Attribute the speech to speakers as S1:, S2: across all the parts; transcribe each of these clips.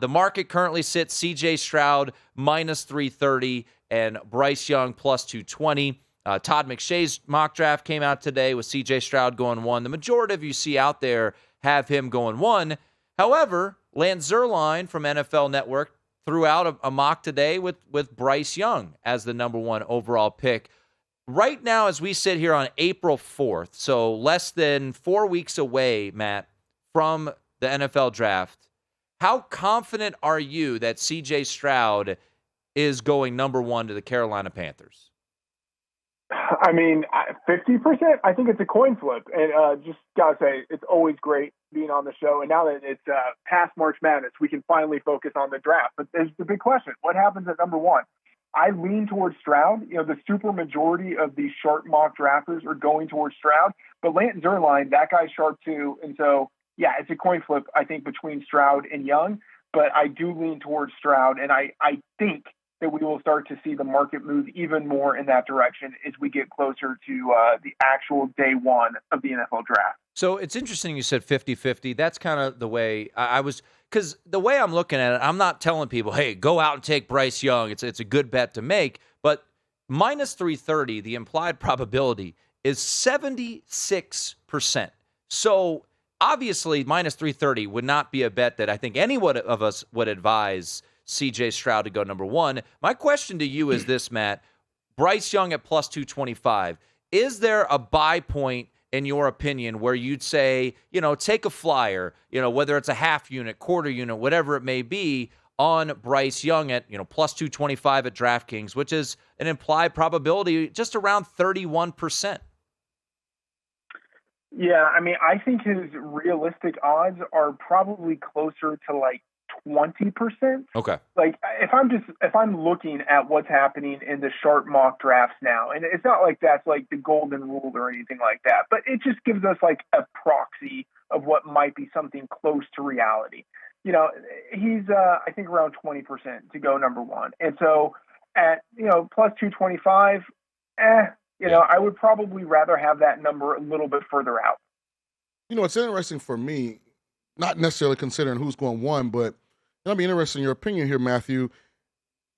S1: The market currently sits C.J. Stroud minus 330 and Bryce Young plus 220. Todd McShay's mock draft came out today with C.J. Stroud going 1. The majority of you see out there have him going 1. However, Lance Zierlein from NFL Network threw out a mock today with Bryce Young as the number 1 overall pick. Right now, as we sit here on April 4th, so less than 4 weeks away, Matt, from the NFL draft, how confident are you that C.J. Stroud is going number 1 to the Carolina Panthers?
S2: I mean, 50%, I think it's a coin flip. And just got to say, it's always great being on the show. And now that it's past March Madness, we can finally focus on the draft. But there's the big question. What happens at number 1? I lean towards Stroud. The super majority of these sharp mock drafters are going towards Stroud. But Lance Zierlein, that guy's sharp too. And so, yeah, it's a coin flip, I think, between Stroud and Young. But I do lean towards Stroud. And I think that we will start to see the market move even more in that direction as we get closer to the actual day 1 of the NFL draft.
S1: So it's interesting you said 50-50. That's kind of the way I was, because the way I'm looking at it, I'm not telling people, hey, go out and take Bryce Young. It's a good bet to make. But minus 330, the implied probability is 76%. So obviously minus 330 would not be a bet that I think anyone of us would advise C.J. Stroud to go number 1. My question to you is this, Matt. Bryce Young at plus 225. Is there a buy point, in your opinion, where you'd say, take a flyer, whether it's a half unit, quarter unit, whatever it may be, on Bryce Young at, plus 225 at DraftKings, which is an implied probability just around 31%?
S2: Yeah, I mean, I think his realistic odds are probably closer to like 20%.
S1: Okay.
S2: Like if I'm looking at what's happening in the sharp mock drafts now, and it's not like that's like the golden rule or anything like that, but it just gives us like a proxy of what might be something close to reality. He's I think around 20% to go number 1. And so at, plus 225, I would probably rather have that number a little bit further out.
S3: It's interesting for me, not necessarily considering who's going 1, but I'd be interested in your opinion here, Matthew.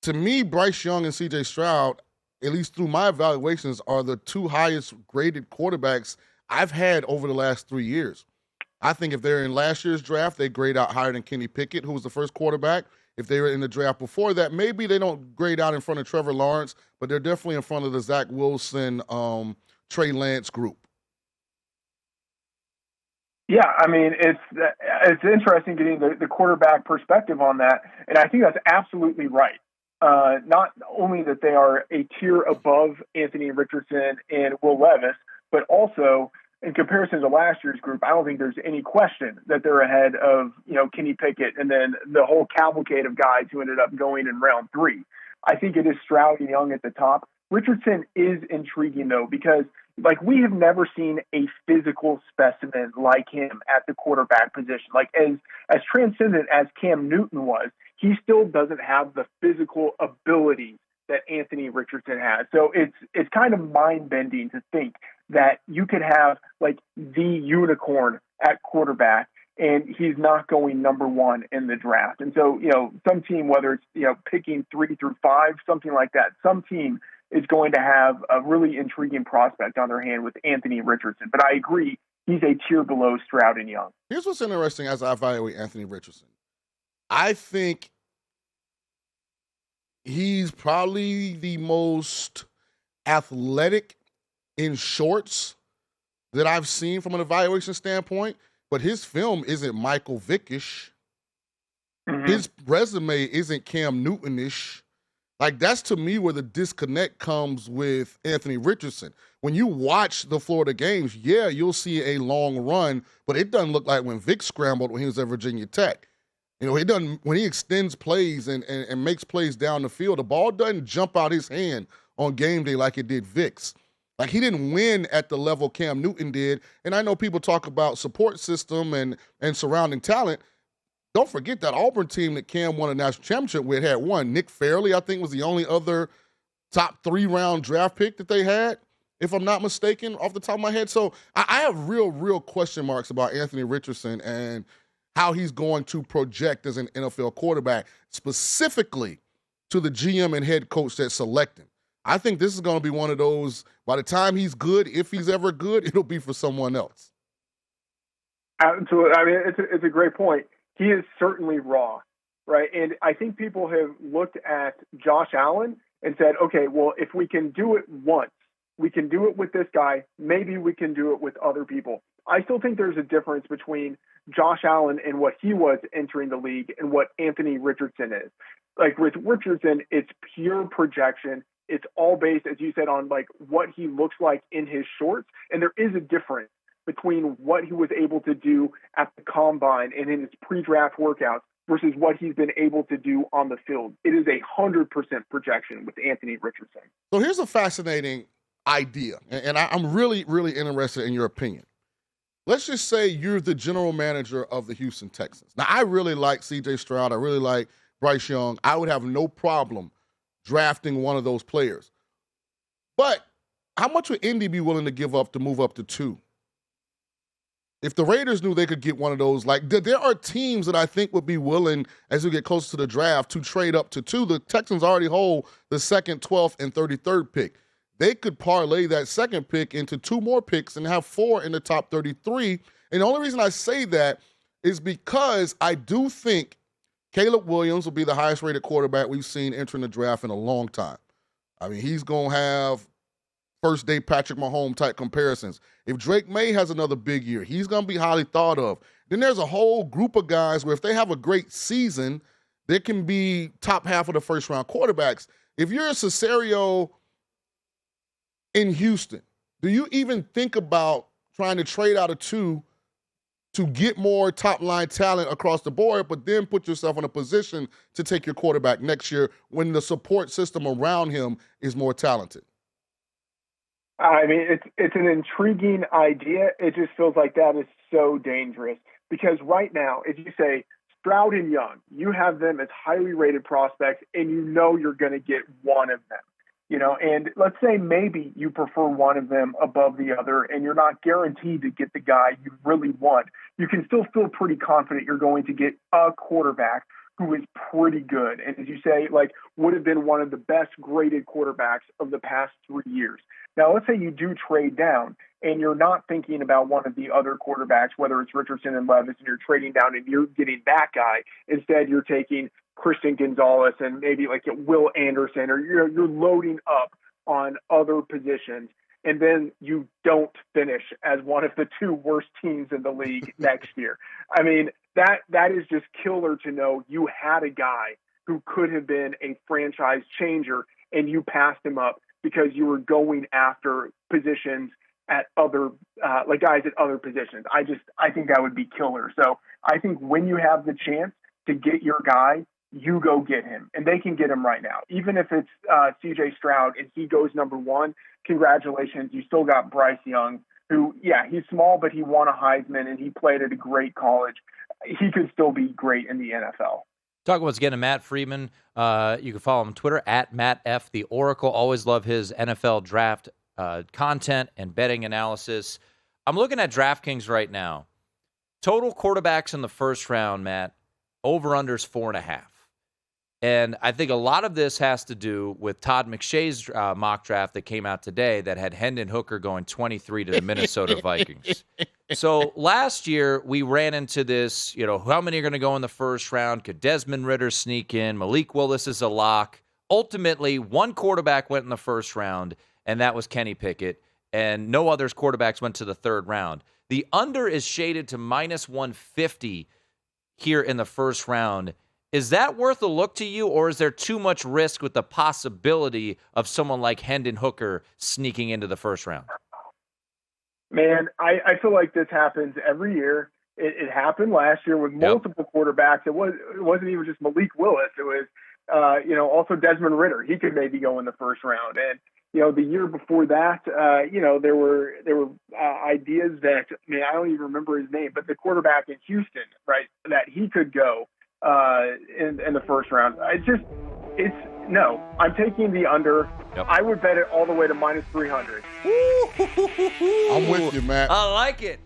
S3: To me, Bryce Young and C.J. Stroud, at least through my evaluations, are the 2 highest graded quarterbacks I've had over the last 3 years. I think if they're in last year's draft, they grade out higher than Kenny Pickett, who was the first quarterback. If they were in the draft before that, maybe they don't grade out in front of Trevor Lawrence, but they're definitely in front of the Zach Wilson, Trey Lance group.
S2: Yeah, I mean, it's interesting getting the quarterback perspective on that, and I think that's absolutely right. Not only that they are a tier above Anthony Richardson and Will Levis, but also in comparison to last year's group, I don't think there's any question that they're ahead of Kenny Pickett and then the whole cavalcade of guys who ended up going in round 3. I think it is Stroud and Young at the top. Richardson is intriguing though because we have never seen a physical specimen like him at the quarterback position. Like as transcendent as Cam Newton was, he still doesn't have the physical ability that Anthony Richardson has. So it's kind of mind-bending to think that you could have the unicorn at quarterback and he's not going number 1 in the draft. And so, some team, whether it's, picking 3 through 5, something like that, some team is going to have a really intriguing prospect on their hand with Anthony Richardson. But I agree, he's a tier below Stroud and Young.
S3: Here's what's interesting as I evaluate Anthony Richardson. I think he's probably the most athletic in shorts that I've seen from an evaluation standpoint, but his film isn't Michael Vick-ish. Mm-hmm. His resume isn't Cam Newton-ish. That's to me where the disconnect comes with Anthony Richardson. When you watch the Florida games, yeah, you'll see a long run, but it doesn't look like when Vic scrambled when he was at Virginia Tech. He doesn't, when he extends plays and makes plays down the field, the ball doesn't jump out his hand on game day like it did Vic's. He didn't win at the level Cam Newton did. And I know people talk about support system and surrounding talent. Don't forget that Auburn team that Cam won a national championship with had one. Nick Fairley, I think, was the only other top 3-round draft pick that they had, if I'm not mistaken, off the top of my head. So I have real question marks about Anthony Richardson. And how he's going to project as an NFL quarterback, specifically to the GM and head coach that select him. I think this is going to be one of those, by the time he's good, if he's ever good, it'll be for someone else.
S2: Absolutely. I mean, it's a great point. He is certainly raw, right? And I think people have looked at Josh Allen and said, okay, well, if we can do it once, we can do it with this guy, maybe we can do it with other people. I still think there's a difference between Josh Allen and what he was entering the league and what Anthony Richardson is. Like with Richardson, it's pure projection. It's all based, as you said, on like what he looks like in his shorts. And there is a difference between what he was able to do at the combine and in his pre-draft workouts versus what he's been able to do on the field. It is 100% projection with Anthony Richardson.
S3: So here's a fascinating idea, and I'm really, really interested in your opinion. Let's just say you're the general manager of the Houston Texans. Now, I really like C.J. Stroud. I really like Bryce Young. I would have no problem drafting one of those players. But how much would Indy be willing to give up to move up to 2? If the Raiders knew they could get one of those, like there are teams that I think would be willing, as we get closer to the draft, to trade up to 2. The Texans already hold the 2nd, 12th, and 33rd pick. They could parlay that 2nd pick into 2 more picks and have 4 in the top 33. And the only reason I say that is because I do think Caleb Williams will be the highest rated quarterback we've seen entering the draft in a long time. I mean, he's going to have first day Patrick Mahomes type comparisons. If Drake May has another big year, he's going to be highly thought of. Then there's a whole group of guys where if they have a great season, they can be top half of the first round quarterbacks. If you're a Cesario in Houston, do you even think about trying to trade out of 2 to get more top-line talent across the board, but then put yourself in a position to take your quarterback next year when the support system around him is more talented?
S2: I mean, it's an intriguing idea. It just feels like that is so dangerous because right now, as you say, Stroud and Young, you have them as highly rated prospects, and you know you're going to get one of them. You know, and let's say maybe you prefer one of them above the other and you're not guaranteed to get the guy you really want. You can still feel pretty confident you're going to get a quarterback who is pretty good. And as you say, like would have been one of the best graded quarterbacks of the past 3 years. Now, let's say you do trade down and you're not thinking about one of the other quarterbacks, whether it's Richardson and Levis, and you're trading down and you're getting that guy. Instead, you're taking Christian Gonzalez and maybe like Will Anderson, or you're loading up on other positions, and then you don't finish as one of the 2 worst teams in the league next year. I mean, that is just killer to know you had a guy who could have been a franchise changer and you passed him up because you were going after positions at other like guys at other positions. I think that would be killer. So I think when you have the chance to get your guy, you go get him, and they can get him right now. Even if it's C.J. Stroud and he goes number 1, congratulations. You still got Bryce Young, who, yeah, he's small, but he won a Heisman and he played at a great college. He could still be great in the NFL.
S1: Talking once again to Matt Freedman. You can follow him on Twitter at Matt F. The Oracle. Always love his NFL draft content and betting analysis. I'm looking at DraftKings right now. Total quarterbacks in the first round, Matt, over-unders 4.5. And I think a lot of this has to do with Todd McShay's mock draft that came out today that had Hendon Hooker going 23 to the Minnesota Vikings. So last year, we ran into this, how many are going to go in the first round? Could Desmond Ridder sneak in? Malik Willis is a lock. Ultimately, 1 quarterback went in the first round, and that was Kenny Pickett, and no others quarterbacks went to the 3rd round. The under is shaded to minus 150 here in the first round. Is that worth a look to you, or is there too much risk with the possibility of someone like Hendon Hooker sneaking into the first round?
S2: Man, I feel like this happens every year. It happened last year with multiple quarterbacks. It wasn't even just Malik Willis. It was, also Desmond Ridder. He could maybe go in the first round. And, the year before that, there were ideas that, I don't even remember his name, but the quarterback in Houston, right, that he could go in the first round. No, I'm taking the under. Yep. I would bet it all the way to minus 300.
S3: I'm with you, Matt.
S1: I like it.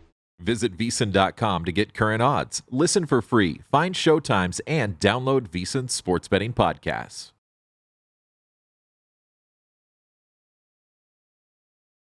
S4: Visit VSiN.com to get current odds, listen for free, find showtimes, and download VSiN sports betting podcasts.